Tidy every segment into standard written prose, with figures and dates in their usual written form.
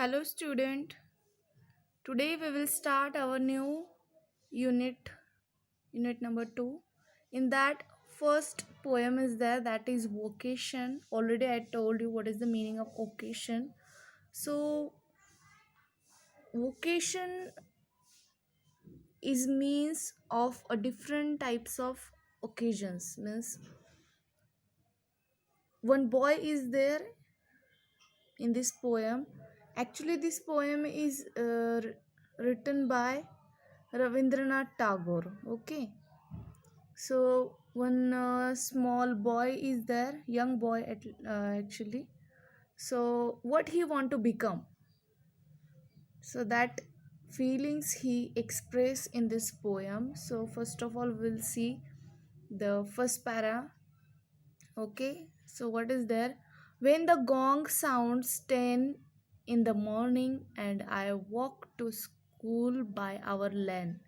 Hello, student. Today we will start our new unit, unit number 2. In that, first poem is there, that is vocation. Already I told you what is the meaning of vocation. So, vocation is means of a different types of occasions. Means one boy is there in this poem. Actually, this poem is written by Ravindranath Tagore. Okay, so one small boy is there, young boy actually. So what he want to become? So that feelings he express in this poem. So first of all, we'll see the first para. Okay, so what is there? When the gong sounds 10 in the morning and I walk to school by our lane.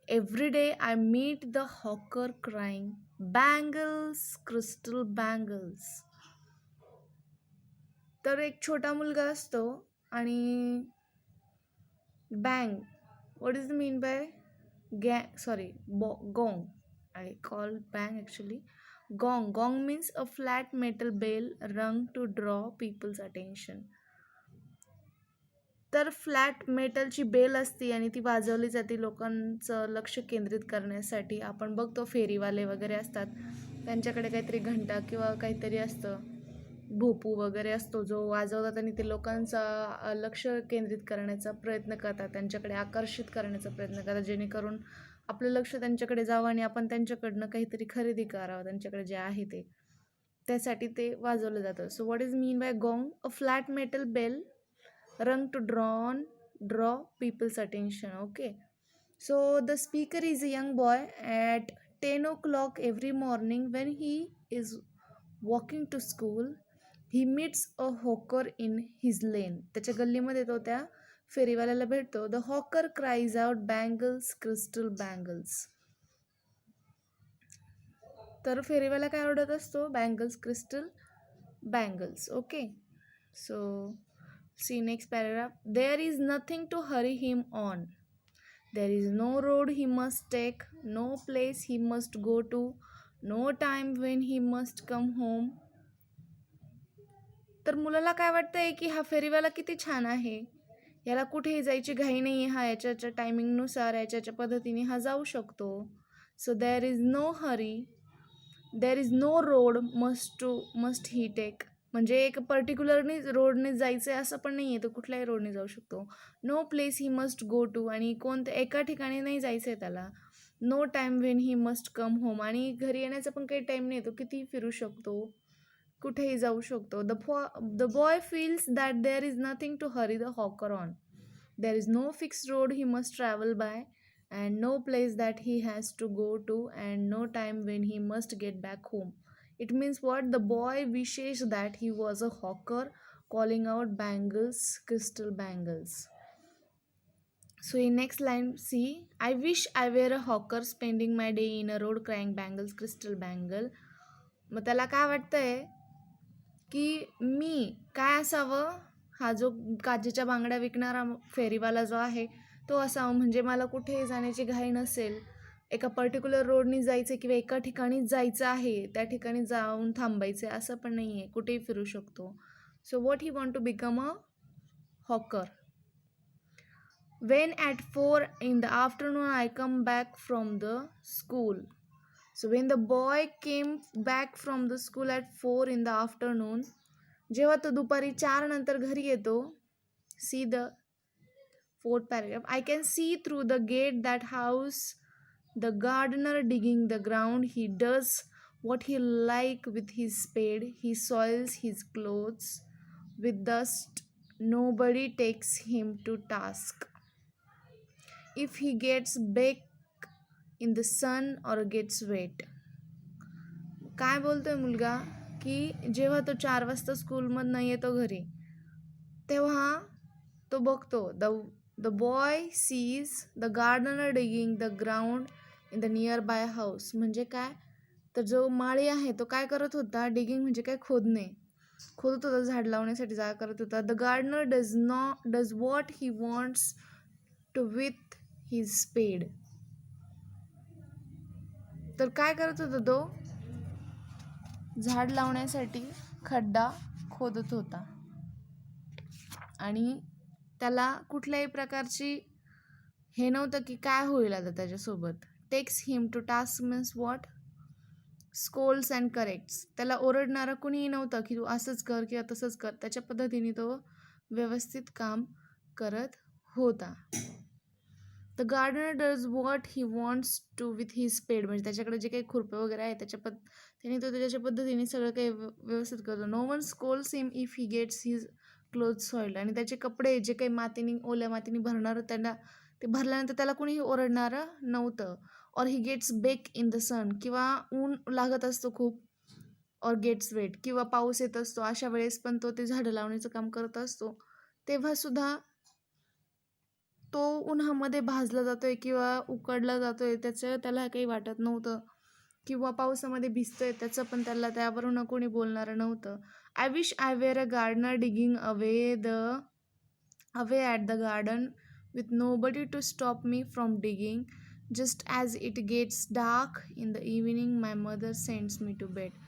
Every day I meet the hawker crying, bangles, crystal bangles. तर एक छोटा मुलगा असतो आणि bang, what is the mean by gong. I call bang actually. Gong means a flat metal bell rung to draw people's attention. तर flat मेटलची bell असते आणि ती वाजवली जाते लोकांचं लक्ष केंद्रित करण्यासाठी. आपण बघतो फेरीवाले वगैरे असतात, त्यांच्याकडे काहीतरी घंटा किंवा काहीतरी असतं, भोपू वगैरे असतो जो वाजवतात आणि ते लोकांचा लक्ष केंद्रित करण्याचा प्रयत्न करतात, त्यांच्याकडे आकर्षित करण्याचा प्रयत्न करतात, जेणेकरून आपलं लक्ष त्यांच्याकडे जावं आणि आपण त्यांच्याकडनं काहीतरी खरेदी करावं, त्यांच्याकडे जे आहे ते, त्यासाठी ते वाजवलं जातं. So what is mean by gong? A flat metal bell rung to draw people's attention. Okay, so the speaker is a young boy at 10 o'clock every morning. When he is walking to school, he meets a hawker in his lane. त्याच्या गल्लीमध्ये तो त्या फेरीवाल्याला भेटतो. The hawker cries out, bangles, crystal bangles. तर फेरीवाला काय ओरडत असतो? Bangles, crystal bangles. Okay, so see next paragraph. There is nothing to hurry him on. There is no road he must take, no place he must go to, no time when he must come home. तर मुलाला काय वाटतंय की हा फेरीवाला किती छान आहे, याला कुठेही जायची घाई नाही, हा याच्या टायमिंगनुसार याच्या पद्धतीने हा जाऊ शकतो. So there is no hurry, there is no road must he take. म्हणजे एक पर्टिक्युलरनी रोडने जायचं आहे असं पण नाही आहे, तो कुठल्याही रोडने जाऊ शकतो. No place he must go to, आणि कोणत्या एका ठिकाणी नाही जायचं आहे त्याला. No time when he must come home, आणि घरी येण्याचा पण काही टाईम नाही, तो कितीही फिरू शकतो, कुठेही जाऊ शकतो. The boy feels that there is nothing to hurry the hawker on. There is no fixed road he must travel by, and no place that he has to go to, and no time when he must get back home. It means what? The boy wishes that he was a hawker calling out bangles, crystal bangles. So in next line, see, I wish I were a hawker spending my day in a road crying bangles, crystal bangle. मग त्याला काय वाटतंय की मी काय असावं, हा जो काचेच्या बांगड्या विकणारा फेरीवाला जो आहे तो असावं, म्हणजे मला कुठेही जाण्याची घाई नसेल, एका पर्टिक्युलर रोडनी जायचं किंवा एका ठिकाणी जायचं आहे, त्या ठिकाणी जाऊन थांबायचं आहे असं पण नाही आहे, कुठेही फिरू शकतो. So what he want to become a hawker. When at 4 in the afternoon I come back from the school. So when the boy came back from the school at 4 in the afternoon, जेव्हा तो दुपारी 4 नंतर घरी येतो, see the fourth paragraph. I can see through the gate that house the gardener digging the ground. He does what he like with his spade. He soils his clothes with dust. Nobody takes him to task. If he gets baked in the sun or gets wet. काय बोलतोय मुलगा की जेव्हा तो 4 वाजता स्कूलमधनं येतो घरी, तेव्हा तो बघतो, the boy sees the gardener digging the ground in the nearby house. म्हणजे काय, तर जो माळी आहे तो काय करत होता, डिगिंग म्हणजे काय, खोदणे. खोदत होता, झाड लावण्यासाठी जागा करत होता. The gardener does what he wants to with his spade. तर काय करत होता तो? झाड लावण्यासाठी खड्डा खोदत होता आणि त्याला कुठल्याही प्रकारची हे नव्हतं की काय होईल आता त्याच्यासोबत. Takes him to task means what? Scolds and corrects. त्याला ओरडणारं कुणीही नव्हतं की तू असंच कर किंवा तसंच कर. त्याच्या पद्धतीने तो व्यवस्थित काम करत होता. The gardener does what he wants to with his spade. म्हणजे त्याच्याकडे जे काही खुरपे वगैरे आहे त्याने तो त्याच्या पद्धतीने सगळं काही व्यवस्थित करतो. No one scolds him if he gets his cloth soiled. आणि त्याचे कपडे जे काही ओल्या मातीने भरणार त्यांना ते भरल्यानंतर त्याला कुणीही ओरडणारं नव्हतं. Or he gets bake in the sun. किंवा ऊन लागत असतो खूप. Or gets wet. किंवा पाऊस येत असतो. अशा वेळेस पण तो ते झाडं लावण्याचं काम करत असतो. तेव्हा सुद्धा तो उन्हामध्ये भाजला जातोय किंवा उकडला जातोय त्याला काही वाटत नव्हतं. किंवा पावसामध्ये भिजतोय त्याचं पण त्यावरून कोणी बोलणारं नव्हतं. I wish I were a gardener digging away at the garden with nobody to stop me from digging. Just as it gets dark in the evening, my mother sends me to bed.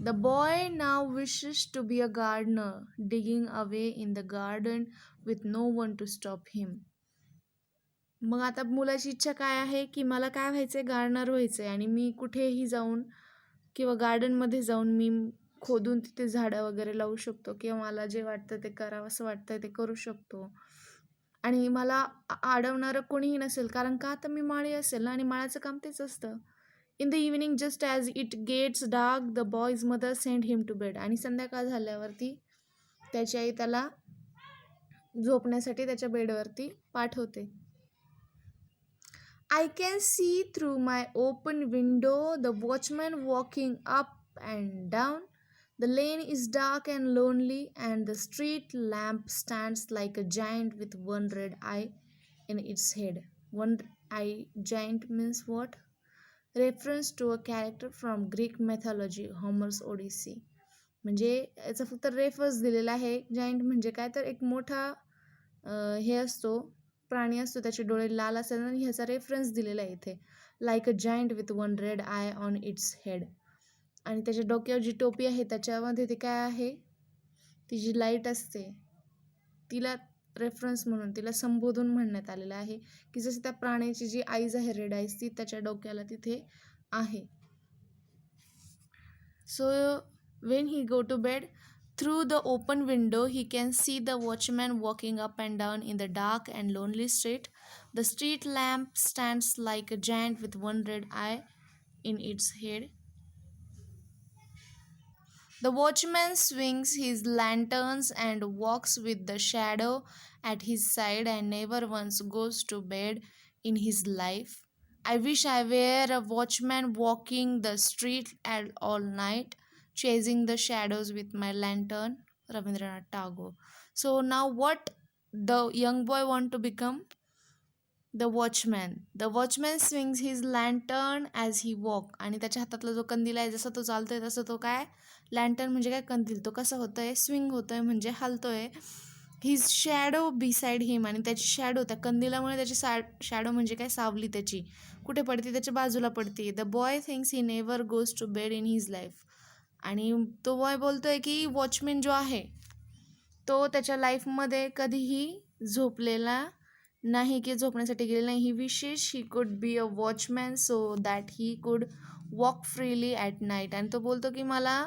The boy now wishes to be a gardener, digging away in the garden with no one to stop him. मग आता मुलाची इच्छा काय आहे की मला काय व्हायचंय? गार्डनर व्हायचंय. आणि मी कुठेही जाऊन किंवा गार्डनमध्ये जाऊन मी खोदून तिथे झाडं वगैरे लावू शकतो किंवा मला जे वाटतं ते करावं असं वाटतंय ते करू शकतो. आणि मला अडवणारं कोणीही नसेल. कारण का? तर मी माळी असेल ना आणि माळाचं काम तेच असतं. In the evening just as it gets dark the boy's mother send him to bed. आणि संध्याकाळ झाल्यावरती त्याची आई त्याला झोपण्यासाठी त्याच्या बेडवरती पाठवते. I can see through my open window the watchman walking up and down. The lane is dark and lonely, and the street lamp stands like a giant with one red eye in its head. One eye giant means what? Reference to a character from Greek mythology, Homer's Odyssey. म्हणजे याचा फक्त reference दिलेला आहे. Giant म्हणजे काय? तर एक मोठा हे असतो, प्राणी असतो, त्याचे डोळे लाल असतात आणि ह्याचा रेफरन्स दिलेला आहे इथे. Like a giant with one red I on its head. आणि त्याच्या डोक्यावर जी टोपी आहे त्याच्यामध्ये ते काय आहे? ती जी लाईट असते तिला रेफरन्स म्हणून, तिला संबोधून म्हणण्यात आलेलं आहे की जसं त्या प्राण्याची जी आईज आहे रेड आईज ती त्याच्या डोक्याला तिथे आहे. So when he go to bed, through the open window he can see the watchman walking up and down in the dark and lonely street. The street lamp stands like a giant with one red eye in its head. The watchman swings his lanterns and walks with the shadow at his side and never once goes to bed in his life. I wish I were a watchman walking the street all night, chasing the shadows with my lantern. Rabindranath Tagore. So now what the young boy want to become? The watchman. The watchman swings his lantern as he walk. आणि त्याच्या हातातला जो कंदील आहे जसं तो चालतोय तसं तो काय? लँटर्न म्हणजे काय? कंदील. तो कसा होतोय? स्विंग होतोय म्हणजे हलतोय. हिज शॅडो बिसाइड हिम. आणि त्याची शॅडो, त्या कंदिलामुळे त्याची शॅडो म्हणजे काय? सावली त्याची कुठे पडते? त्याच्या बाजूला पडते. The boy thinks he never goes to bed in his life. आणि तो बॉय बोलतोय की वॉचमॅन जो आहे तो त्याच्या लाईफमध्ये कधीही झोपलेला नाही की झोपण्यासाठी गेलेला नाही. ही विशेष he could be a watchman so that he could walk freely at night. आणि तो बोलतो की मला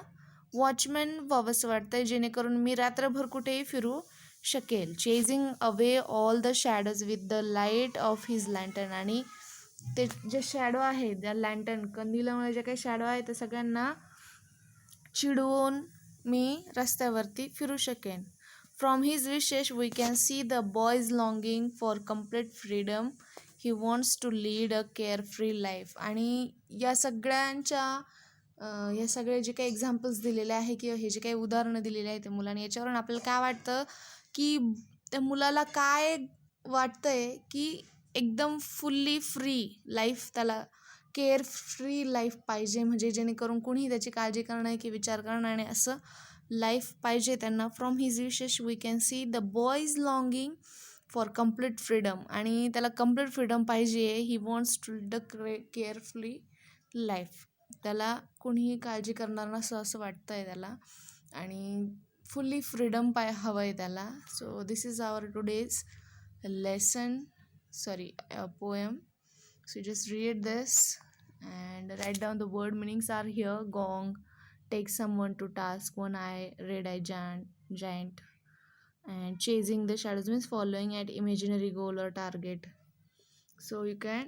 वॉचमॅन व्हावंसं वाटतं जेणेकरून मी रात्रभर कुठेही फिरू शकेल. Chasing away all the shadows with the light of his lantern. आणि ते जे शॅडो आहे त्या लँटर्न कंदिलामुळे जे काही शॅडो आहे त्या सगळ्यांना चिडवून मी रस्त्यावरती फिरू शकेन. From his wishes we can see the boys longing for complete freedom. He wants to lead a carefree life. आणि या सगळे जे काही एक्झाम्पल्स दिलेले आहे किंवा हे जे काही उदाहरणं दिलेले आहे त्या मुलाने, याच्यावरून आपल्याला काय वाटतं की त्या मुलाला काय वाटतंय की एकदम फुल्ली फ्री लाईफ, त्याला केअर फ्री लाईफ पाहिजे. म्हणजे जेणेकरून कुणीही त्याची काळजी करणार की विचार करणार नाही असं लाईफ पाहिजे त्यांना. From his wishes we can see the boy is longing for complete freedom, आणि त्याला कम्प्लीट फ्रीडम पाहिजे. He wants to lead the carefully life. त्याला कोणीही काळजी करणार नसं असं वाटतं आहे त्याला, आणि फुल्ली फ्रीडम हवं आहे त्याला. So this is our today's lesson, sorry, a poem. So just read this and write down the word meanings are here. Gong, take someone to task. One eye, red eye giant. And chasing the shadows means following at imaginary goal or target. So you can